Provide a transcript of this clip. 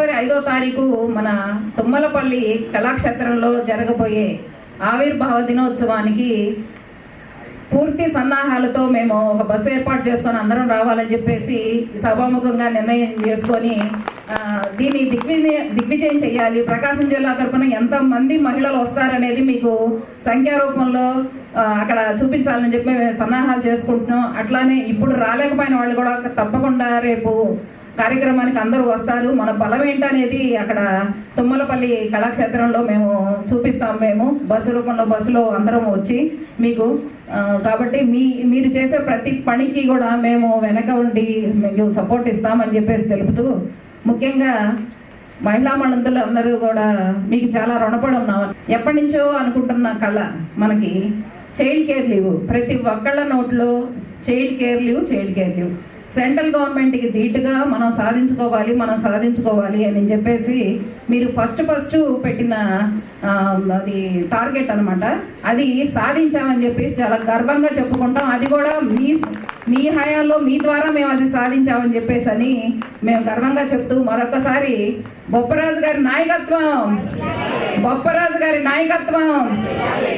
ఫిబ్రవరి 5వ తారీఖు మన తుమ్మలపల్లి కళాక్షేత్రంలో జరగబోయే ఆవిర్భావ దినోత్సవానికి పూర్తి సన్నాహాలతో మేము ఒక బస్సు ఏర్పాటు చేసుకొని అందరం రావాలని చెప్పేసి సభాముఖంగా నిర్ణయం చేసుకొని దీన్ని దిగ్విజయం చేయాలి. ప్రకాశం జిల్లా తరఫున ఎంతమంది మహిళలు వస్తారనేది మీకు సంఖ్యారూపంలో అక్కడ చూపించాలని చెప్పి సన్నాహాలు చేసుకుంటున్నాం. అట్లానే ఇప్పుడు రాలేకపోయిన వాళ్ళు కూడా తప్పకుండా రేపు కార్యక్రమానికి అందరూ వస్తారు. మన బలం ఏంటనేది అక్కడ తుమ్మలపల్లి కళాక్షేత్రంలో మేము చూపిస్తాం. మేము బస్సు రూపంలో బస్సులో అందరం వచ్చి మీకు కాబట్టి మీరు చేసే ప్రతి పనికి కూడా మేము వెనక ఉండి మీకు సపోర్ట్ ఇస్తామని చెప్పేసి తెలుపుతూ, ముఖ్యంగా మహిళా మణులు అందరూ కూడా మీకు చాలా రుణపడి ఉన్నాం. ఎప్పటి నుంచో అనుకుంటున్న కళ మనకి చైల్డ్ కేర్ లీవ్. ప్రతి ఒక్కళ్ళ నోట్లో చైల్డ్ కేర్ లీవ్ సెంట్రల్ గవర్నమెంట్కి ధీటుగా మనం సాధించుకోవాలి అని చెప్పేసి మీరు ఫస్ట్ పెట్టిన అది టార్గెట్ అనమాట. అది సాధించామని చెప్పేసి చాలా గర్వంగా చెప్పుకుంటాం. అది కూడా మీ హయాంలో మీ ద్వారా మేము అది సాధించామని చెప్పేసి అని మేము గర్వంగా చెప్తూ మరొకసారి బొప్పరాజు గారి నాయకత్వం